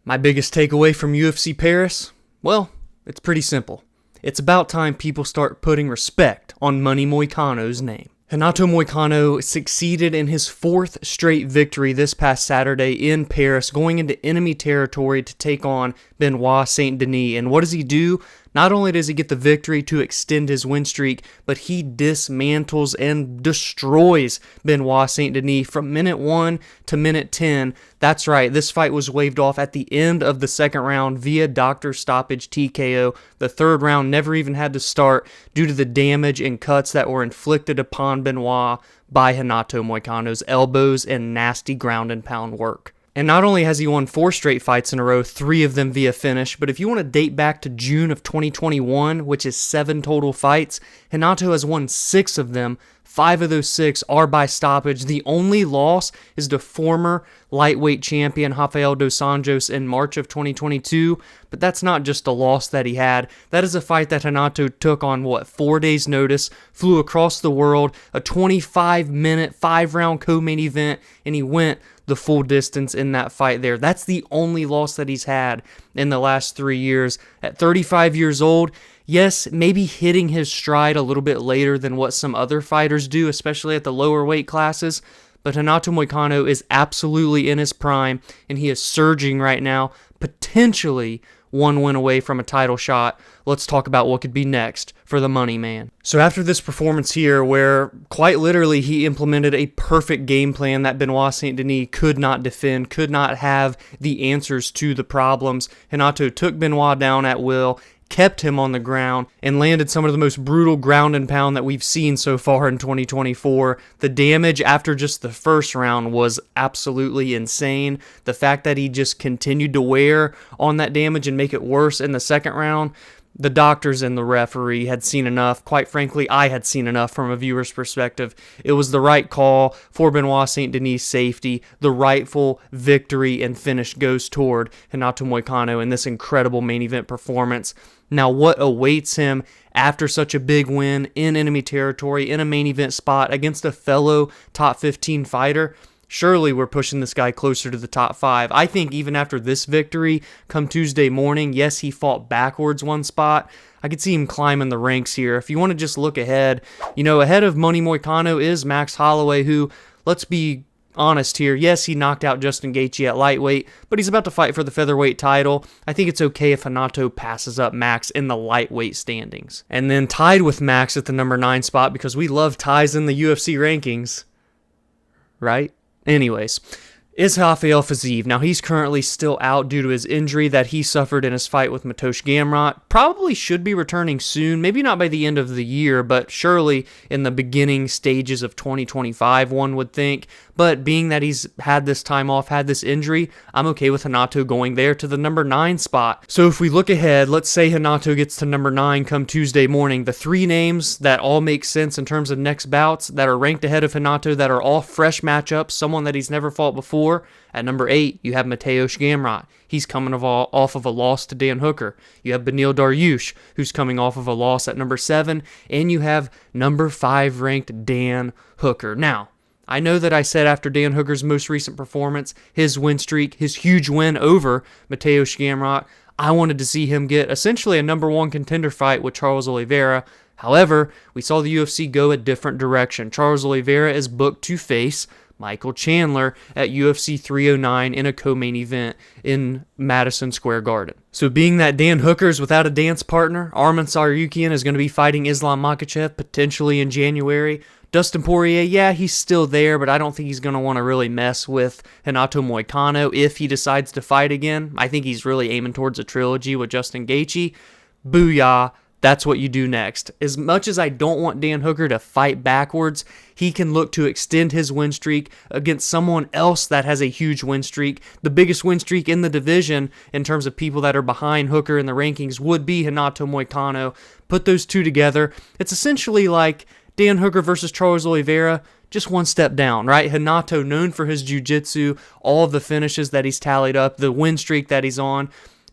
My biggest takeaway from UFC Paris? Well, it's pretty simple. It's about time people start putting respect on Money Moicano's name. Renato Moicano succeeded in his fourth straight victory this past Saturday in Paris, going into enemy territory to take on Benoit Saint Denis. And what does he do? Not only does he get the victory to extend his win streak, but he dismantles and destroys Benoit Saint Denis from minute 1 to minute 10. That's right, this fight was waved off at the end of the second round via doctor stoppage TKO. The third round never even had to start due to the damage and cuts that were inflicted upon Benoit by Renato Moicano's elbows and nasty ground and pound work. And not only has he won 4 straight fights in a row, 3 of them via finish, but if you want to date back to June of 2021, which is 7 total fights, Renato has won 6 of them. 5 of those 6 are by stoppage. The only loss is to former lightweight champion Rafael dos Anjos in March of 2022, but that's not just a loss that he had. That is a fight that Renato took on, 4 days' notice, flew across the world, a 25-minute, 5-round co-main event, and he went the full distance in that fight there. That's the only loss that he's had in the last 3 years. At 35 years old, yes, maybe hitting his stride a little bit later than what some other fighters do, especially at the lower weight classes, but Renato Moicano is absolutely in his prime, and he is surging right now, potentially 1 win away from a title shot. Let's talk about what could be next for the money man. So after this performance here, where quite literally he implemented a perfect game plan that Benoit Saint Denis could not defend, could not have the answers to the problems, Renato took Benoit down at will, kept him on the ground, and landed some of the most brutal ground and pound that we've seen so far in 2024. The damage after just the first round was absolutely insane. The fact that he just continued to wear on that damage and make it worse in the second round, the doctors and the referee had seen enough. Quite frankly, I had seen enough from a viewer's perspective. It was the right call for Benoit Saint Denis' safety. The rightful victory and finish goes toward Renato Moicano in this incredible main event performance. Now, what awaits him after such a big win in enemy territory in a main event spot against a fellow top 15 fighter? Surely we're pushing this guy closer to the top 5. I think even after this victory, come Tuesday morning, yes, he fought backwards 1 spot. I could see him climbing the ranks here. If you want to just look ahead, ahead of Money Moicano is Max Holloway, who, let's be honest here, yes, he knocked out Justin Gaethje at lightweight, but he's about to fight for the featherweight title. I think it's okay if Renato passes up Max in the lightweight standings. And then tied with Max at the number 9 spot, because we love ties in the UFC rankings, right? Anyways, is Rafael Fiziev. Now, he's currently still out due to his injury that he suffered in his fight with Mateusz Gamrot. Probably should be returning soon, maybe not by the end of the year, but surely in the beginning stages of 2025, one would think. But being that he's had this time off, had this injury, I'm okay with Renato going there to the number 9 spot. So if we look ahead, let's say Renato gets to number 9 come Tuesday morning. The 3 names that all make sense in terms of next bouts that are ranked ahead of Renato, that are all fresh matchups, someone that he's never fought before. At number 8, you have Mateusz Gamrot. He's coming off of a loss to Dan Hooker. You have Beneil Dariush, who's coming off of a loss at number 7. And you have number 5 ranked Dan Hooker. Now, I know that I said after Dan Hooker's most recent performance, his win streak, his huge win over Mateusz Gamrot, I wanted to see him get essentially a number 1 contender fight with Charles Oliveira. However, we saw the UFC go a different direction. Charles Oliveira is booked to face Michael Chandler at UFC 309 in a co-main event in Madison Square Garden. So being that Dan Hooker's without a dance partner, Arman Tsarukyan is going to be fighting Islam Makhachev potentially in January. Dustin Poirier, yeah, he's still there, but I don't think he's going to want to really mess with Renato Moicano if he decides to fight again. I think he's really aiming towards a trilogy with Justin Gaethje. Booyah. That's what you do next. As much as I don't want Dan Hooker to fight backwards, he can look to extend his win streak against someone else that has a huge win streak. The biggest win streak in the division in terms of people that are behind Hooker in the rankings would be Renato Moicano. Put those two together. It's essentially like Dan Hooker versus Charles Oliveira, just one step down, right? Renato, known for his jiu-jitsu, all of the finishes that he's tallied up, the win streak that he's on,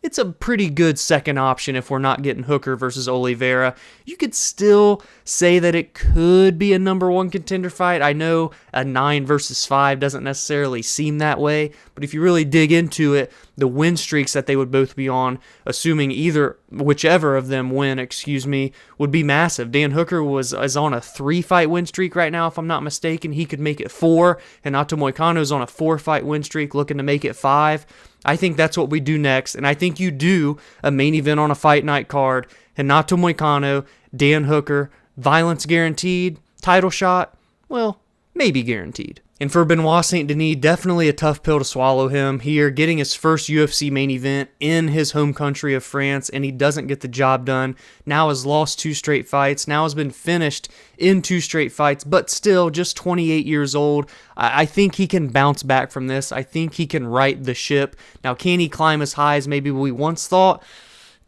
it's a pretty good second option if we're not getting Hooker versus Oliveira. You could still say that it could be a number one contender fight. I know a 9 versus 5 doesn't necessarily seem that way, but if you really dig into it, the win streaks that they would both be on, assuming whichever of them win, would be massive. Dan Hooker is on a 3-fight win streak right now, if I'm not mistaken. He could make it 4. Renato Moicano is on a 4-fight win streak, looking to make it 5. I think that's what we do next, and I think you do a main event on a fight night card. Renato Moicano, Dan Hooker, violence guaranteed, title shot, well, maybe guaranteed. And for Benoit Saint Denis, definitely a tough pill to swallow him here, getting his first UFC main event in his home country of France, and he doesn't get the job done. Now has lost 2 straight fights, now has been finished in 2 straight fights, but still just 28 years old. I think he can bounce back from this. I think he can right the ship. Now, can he climb as high as maybe we once thought?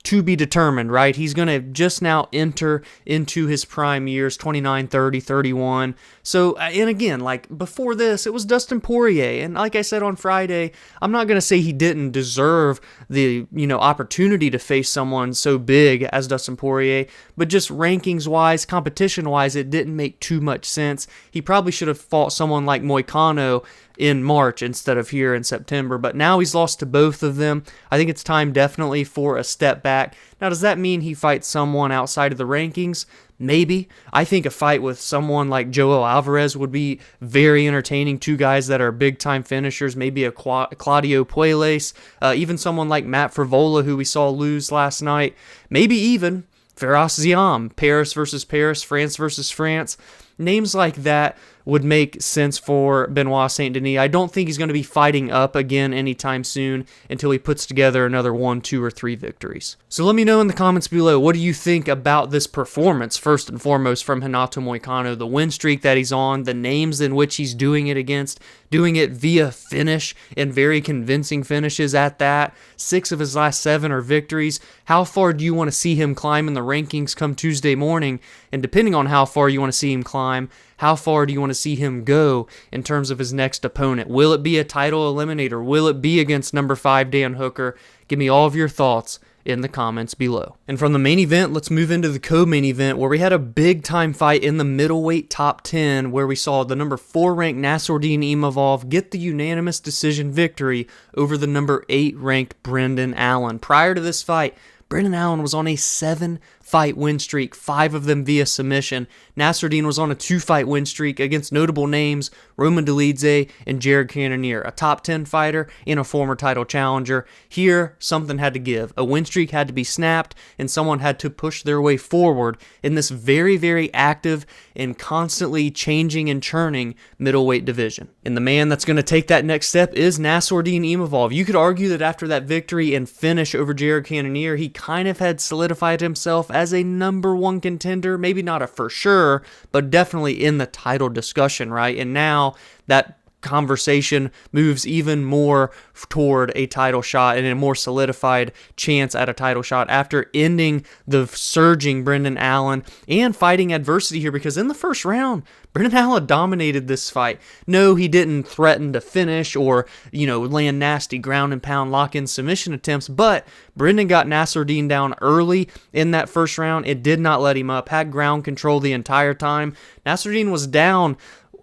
To be determined, right? He's going to just now enter into his prime years, 29, 30, 31. So, and again, like before this, it was Dustin Poirier. And like I said on Friday, I'm not going to say he didn't deserve the, opportunity to face someone so big as Dustin Poirier, but just rankings-wise, competition-wise, it didn't make too much sense. He probably should have fought someone like Moicano in March instead of here in September, but now he's lost to both of them. I think it's time definitely for a step back. Now, does that mean he fights someone outside of the rankings? Maybe. I think a fight with someone like Joel Alvarez would be very entertaining. 2 guys that are big-time finishers, maybe a Claudio Puelles, even someone like Matt Frevola, who we saw lose last night. Maybe even Firas Ziam, Paris versus Paris, France versus France. Names like that would make sense for Benoit Saint Denis. I don't think he's going to be fighting up again anytime soon until he puts together another 1, 2, or 3 victories. So let me know in the comments below, what do you think about this performance, first and foremost, from Renato Moicano, the win streak that he's on, the names in which he's doing it against, doing it via finish, and very convincing finishes at that. 6 of his last 7 are victories. How far do you want to see him climb in the rankings come Tuesday morning? And depending on how far you want to see him climb, how far do you want to see him go in terms of his next opponent? Will it be a title eliminator? Will it be against number 5 Dan Hooker? Give me all of your thoughts in the comments below. And from the main event, let's move into the co-main event where we had a big time fight in the middleweight top 10 where we saw the number 4 ranked Nassourdine Imavov get the unanimous decision victory over the number 8 ranked Brendan Allen. Prior to this fight, Brendan Allen was on a 7-fight win streak, 5 of them via submission. Nassourdine was on a 2-fight win streak against notable names Roman Dolidze and Jared Cannonier, a top 10 fighter and a former title challenger. Here, something had to give. A win streak had to be snapped, and someone had to push their way forward in this very, very active and constantly changing and churning middleweight division. And the man that's going to take that next step is Nassourdine Imavov. You could argue that after that victory and finish over Jared Cannonier, he kind of had solidified himself as a number 1 contender, maybe not a for sure, but definitely in the title discussion, right? And now that conversation moves even more toward a title shot and a more solidified chance at a title shot after ending the surging Brendan Allen and fighting adversity here, because in the first round, Brendan Allen dominated this fight. No, he didn't threaten to finish or, land nasty ground and pound lock-in submission attempts, but Brendan got Nassourdine down early in that first round. It did not let him up, had ground control the entire time. Nassourdine was down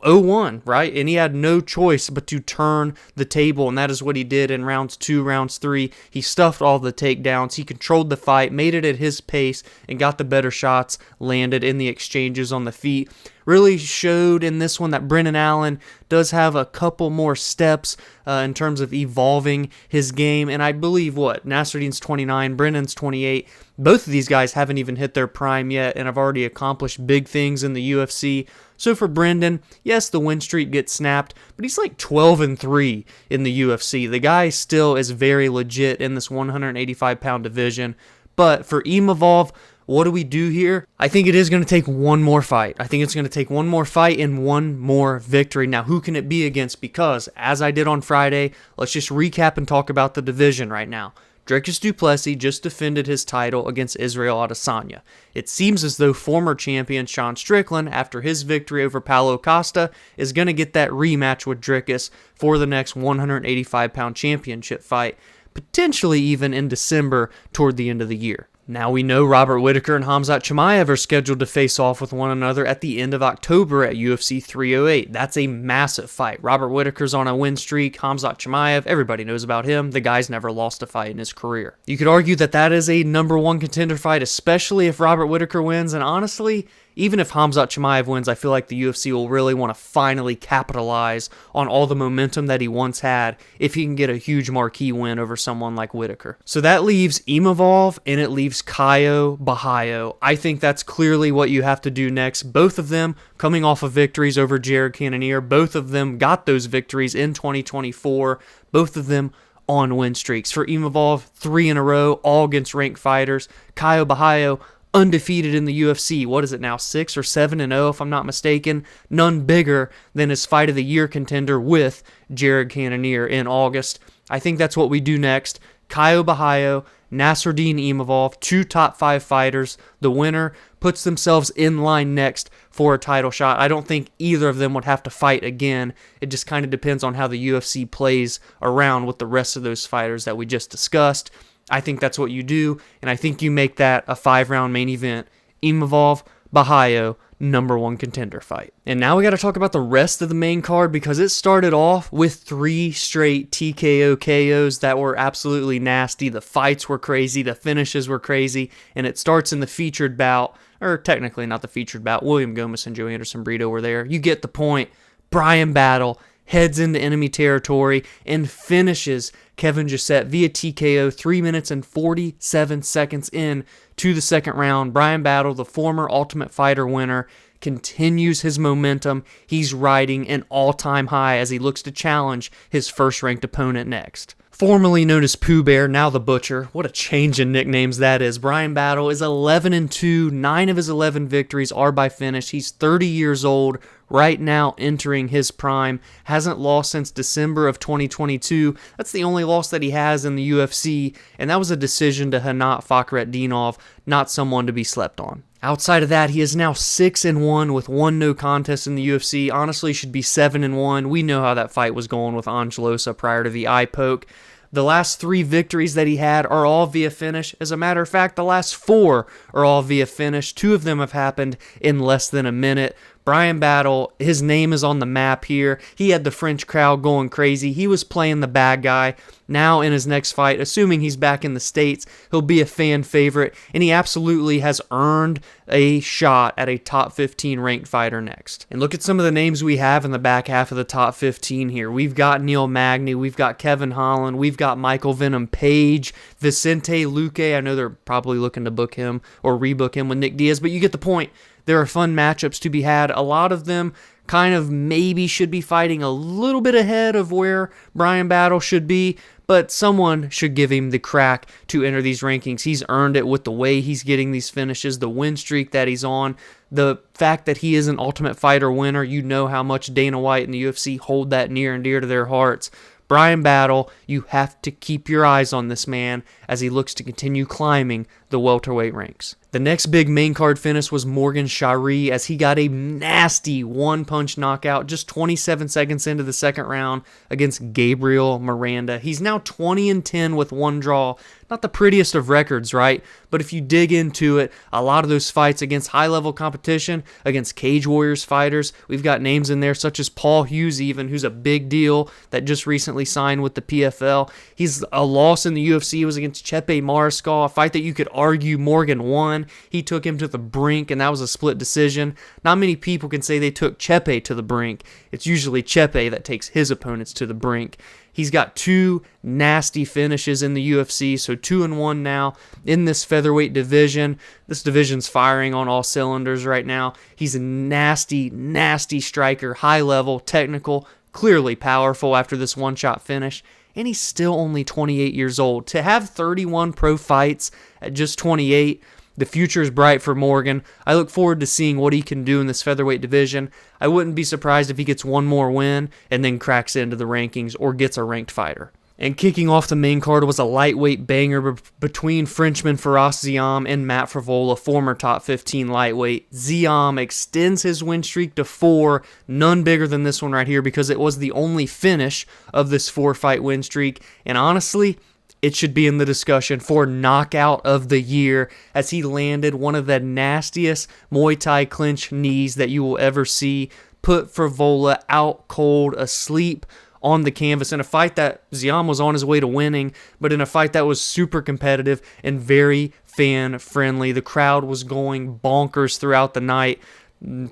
0-1, right? And he had no choice but to turn the table, and that is what he did in rounds 2, rounds 3. He stuffed all the takedowns. He controlled the fight, made it at his pace, and got the better shots landed in the exchanges on the feet. Really showed in this one that Brendan Allen does have a couple more steps in terms of evolving his game. And I believe, Nassourdine's 29, Brendan's 28. Both of these guys haven't even hit their prime yet and have already accomplished big things in the UFC. So for Brendan, yes, the win streak gets snapped, but he's like 12-3 in the UFC. The guy still is very legit in this 185-pound division. But for Imavov, what do we do here? I think it is going to take one more fight. I think it's going to take one more fight and one more victory. Now, who can it be against? Because, as I did on Friday, let's just recap and talk about the division right now. Dricus du Plessis just defended his title against Israel Adesanya. It seems as though former champion Sean Strickland, after his victory over Paulo Costa, is going to get that rematch with Dricus for the next 185-pound championship fight. potentially even in December toward the end of the year. Now we know Robert Whittaker and Khamzat Chimaev are scheduled to face off with one another at the end of October at UFC 308. That's a massive fight. Robert Whittaker's on a win streak. Khamzat Chimaev, everybody knows about him. The guy's never lost a fight in his career. You could argue that that is a number one contender fight, especially if Robert Whittaker wins. And honestly, even if Khamzat Chimaev wins, I feel like the UFC will really want to finally capitalize on all the momentum that he once had if he can get a huge marquee win over someone like Whittaker. So that leaves Imavov and it leaves Caio Borralho. I think that's clearly what you have to do next. Both of them coming off of victories over Jared Cannonier. Both of them got those victories in 2024. Both of them on win streaks. For Imavov, 3 in a row, all against ranked fighters. Caio Borralho, undefeated in the UFC. What is it now, 6 or 7-0 if I'm not mistaken? None bigger than his fight of the year contender with Jared Cannonier in August. I think that's what we do next. Caio Borralho, Nassourdine Imavov, 2 top 5 fighters. The winner puts themselves in line next for a title shot. I don't think either of them would have to fight again. It just kind of depends on how the UFC plays around with the rest of those fighters that we just discussed. I think that's what you do, and I think you make that a 5-round main event. Imavov, Borralho, number one contender fight. And now we got to talk about the rest of the main card because it started off with 3 straight TKO KOs that were absolutely nasty. The fights were crazy, the finishes were crazy, and it starts in the featured bout, or technically not the featured bout. William Gomez and Joe Anderson Brito were there. You get the point. Bryan Battle heads into enemy territory and finishes Kevin Jousset via TKO 3 minutes and 47 seconds in to the second round. Bryan Battle, the former Ultimate Fighter winner, continues his momentum. He's riding an all-time high as he looks to challenge his first-ranked opponent next. Formerly known as Pooh Bear, now the Butcher. What a change in nicknames that is. Bryan Battle is 11-2. 9 of his 11 victories are by finish. He's 30 years old, right now entering his prime. Hasn't lost since December of 2022. That's the only loss that he has in the UFC, and that was a decision to Hanat Fakhretdinov, not someone to be slept on. Outside of that, he is now 6-1 with 1 no contest in the UFC. Honestly, should be 7-1. We know how that fight was going with Angelosa prior to the eye poke. The last 3 victories that he had are all via finish. As a matter of fact, the last 4 are all via finish. 2 of them have happened in less than a minute. Bryan Battle, his name is on the map here. He had the French crowd going crazy. He was playing the bad guy. Now in his next fight, assuming he's back in the States, he'll be a fan favorite, and he absolutely has earned a shot at a top 15 ranked fighter next. And look at some of the names we have in the back half of the top 15 here. We've got Neil Magny, we've got Kevin Holland, we've got Michael Venom Page, Vicente Luque. I know they're probably looking to book him or rebook him with Nick Diaz, but you get the point. There are fun matchups to be had. A lot of them kind of maybe should be fighting a little bit ahead of where Bryan Battle should be, but someone should give him the crack to enter these rankings. He's earned it with the way he's getting these finishes, the win streak that he's on, the fact that he is an Ultimate Fighter winner. You know how much Dana White and the UFC hold that near and dear to their hearts. Bryan Battle, you have to keep your eyes on this man as he looks to continue climbing the welterweight ranks. The next big main card finish was Morgan Charriere as he got a nasty one-punch knockout just 27 seconds into the second round against Gabriel Miranda. He's now 20-10 with 1 draw. Not the prettiest of records, right? But if you dig into it, a lot of those fights against high-level competition, against Cage Warriors fighters, we've got names in there such as Paul Hughes even, who's a big deal that just recently signed with the PFL. He's a loss in the UFC was against Chepe Mariscal, a fight that you could argue Morgan won. He took him to the brink, and that was a split decision. Not many people can say they took Chepe to the brink. It's usually Chepe that takes his opponents to the brink. He's got 2 nasty finishes in the UFC, so 2-1 now in this featherweight division. This division's firing on all cylinders right now. He's a nasty, nasty striker, high level, technical, clearly powerful after this one-shot finish, and he's still only 28 years old. To have 31 pro fights at just 28, the future is bright for Morgan. I look forward to seeing what he can do in this featherweight division. I wouldn't be surprised if he gets one more win and then cracks into the rankings or gets a ranked fighter. And kicking off the main card was a lightweight banger between Frenchman Firas Ziam and Matt Frevola, former top 15 lightweight. Ziam extends his win streak to 4, none bigger than this one right here because it was the only finish of this 4-fight win streak. And honestly, it should be in the discussion for knockout of the year as he landed one of the nastiest Muay Thai clinch knees that you will ever see. Put Frevola out cold, asleep on the canvas in a fight that Ziam was on his way to winning, but in a fight that was super competitive and very fan-friendly. The crowd was going bonkers throughout the night.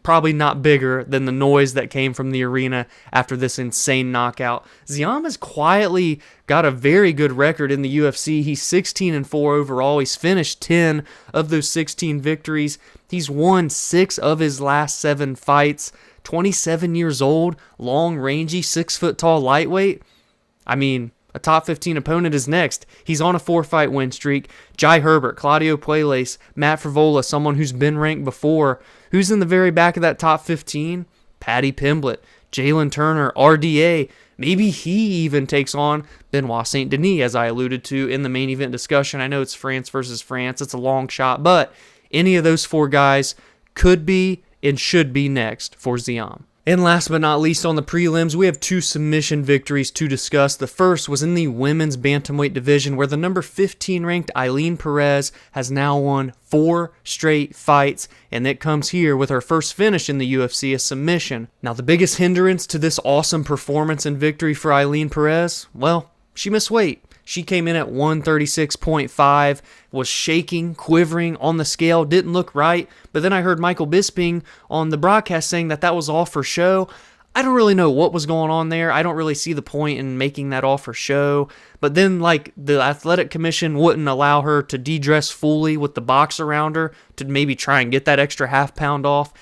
Probably not bigger than the noise that came from the arena after this insane knockout. Ziam has quietly got a very good record in the UFC. He's 16-4 overall. He's finished 10 of those 16 victories. He's won 6 of his last 7 fights. 27 years old, long, rangy, 6-foot-tall lightweight. I mean, a top 15 opponent is next. He's on a 4-fight win streak. Jai Herbert, Claudio Puelles, Matt Frevola, someone who's been ranked before. Who's in the very back of that top 15? Paddy Pimblett, Jalen Turner, RDA. Maybe he even takes on Benoit Saint Denis, as I alluded to in the main event discussion. I know it's France versus France. It's a long shot, but any of those 4 guys could be and should be next for Ziam. And last but not least, on the prelims, we have 2 submission victories to discuss. The first was in the women's bantamweight division, where the number 15 ranked Ailin Perez has now won 4 straight fights, and it comes here with her first finish in the UFC, a submission. Now, the biggest hindrance to this awesome performance and victory for Ailin Perez, well, she missed weight. She came in at 136.5, was shaking, quivering on the scale, didn't look right. But then I heard Michael Bisping on the broadcast saying that that was all for show. I don't really know what was going on there. I don't really see the point in making that all for show. But then, the athletic commission wouldn't allow her to de-dress fully with the box around her to maybe try and get that extra half pound off.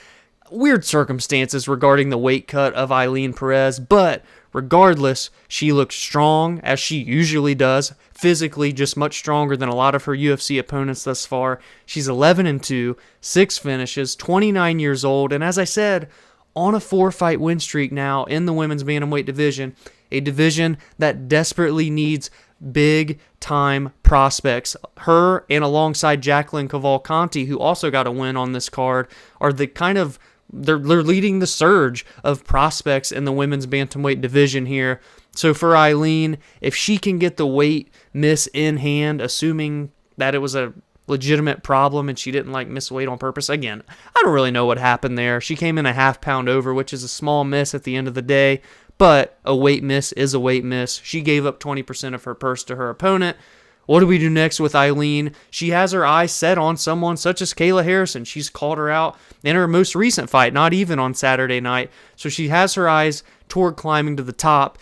Weird circumstances regarding the weight cut of Ailin Perez, but regardless, she looks strong, as she usually does, physically just much stronger than a lot of her UFC opponents thus far. She's 11-2, 6 finishes, 29 years old, and as I said, on a 4-fight win streak now in the women's bantamweight division, a division that desperately needs big-time prospects. Her and alongside Jacqueline Cavalcanti, who also got a win on this card, are the kind of They're leading the surge of prospects in the women's bantamweight division here. So for Ailin, if she can get the weight miss in hand, assuming that it was a legitimate problem and she didn't miss weight on purpose. Again, I don't really know what happened there. She came in a half pound over, which is a small miss at the end of the day, but a weight miss is a weight miss. She gave up 20% of her purse to her opponent. What do we do next with Ailin? She has her eyes set on someone such as Kayla Harrison. She's called her out in her most recent fight, not even on Saturday night. So she has her eyes toward climbing to the top.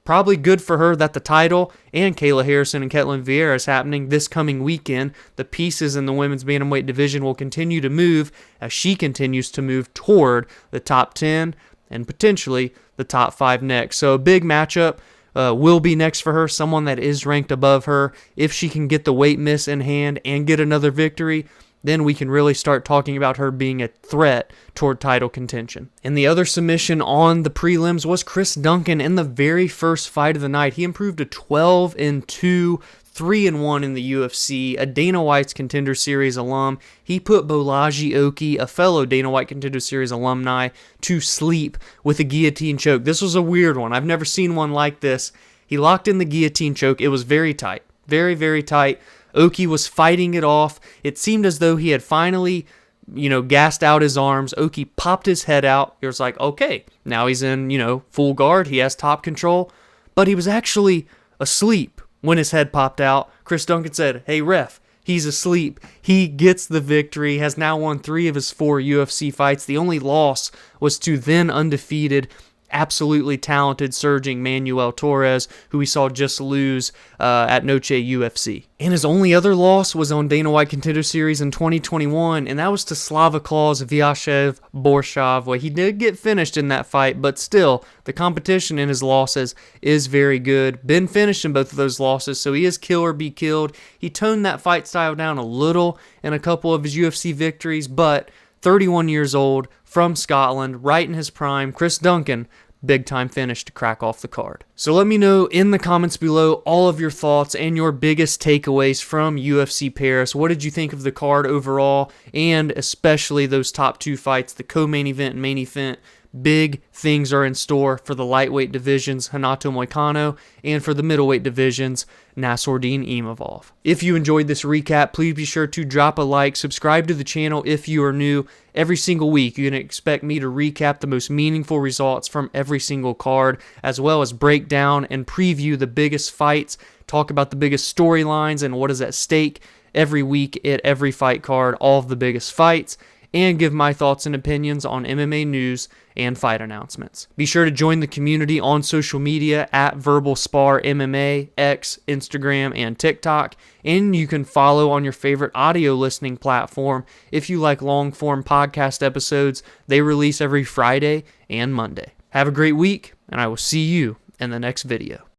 Probably good for her that the title and Kayla Harrison and Ketlin Vieira is happening this coming weekend. The pieces in the women's bantamweight division will continue to move as she continues to move toward the top 10 and potentially the top 5 next. So a big matchup. Will be next for her, someone that is ranked above her. If she can get the weight miss in hand and get another victory, then we can really start talking about her being a threat toward title contention. And the other submission on the prelims was Chris Duncan in the very first fight of the night. He improved to 12-2, 3-1 in the UFC, a Dana White's Contender Series alum. He put Bolaji Oki, a fellow Dana White Contender Series alumni, to sleep with a guillotine choke. This was a weird one. I've never seen one like this. He locked in the guillotine choke. It was very tight. Very, very tight. Oki was fighting it off. It seemed as though he had finally, gassed out his arms. Oki popped his head out. It was like, okay, now he's in, full guard. He has top control. But he was actually asleep. When his head popped out, Chris Duncan said, "Hey ref, he's asleep." He gets the victory, has now won 3 of his 4 UFC fights. The only loss was to then undefeated, absolutely talented, surging Manuel Torres, who we saw just lose at Noche UFC. And his only other loss was on Dana White Contender Series in 2021, and that was to Slavaklaus Vyachev Borshov. Well, he did get finished in that fight, but still, the competition in his losses is very good. Been finished in both of those losses, so he is kill or be killed. He toned that fight style down a little in a couple of his UFC victories, but 31 years old, from Scotland, right in his prime, Chris Duncan, big time finish to crack off the card. So let me know in the comments below all of your thoughts and your biggest takeaways from UFC Paris. What did you think of the card overall, and especially those top 2 fights, the co-main event and main event big things are in store for the lightweight divisions, Renato Moicano, and for the middleweight divisions, Nassourdine Imavov. If you enjoyed this recap, please be sure to drop a like, subscribe to the channel if you are new. Every single week, you can expect me to recap the most meaningful results from every single card, as well as break down and preview the biggest fights, talk about the biggest storylines and what is at stake every week at every fight card, all of the biggest fights, and give my thoughts and opinions on MMA news and fight announcements. Be sure to join the community on social media at Verbal Spar MMA, X, Instagram, and TikTok, and you can follow on your favorite audio listening platform if you like long-form podcast episodes. They release every Friday and Monday. Have a great week, and I will see you in the next video.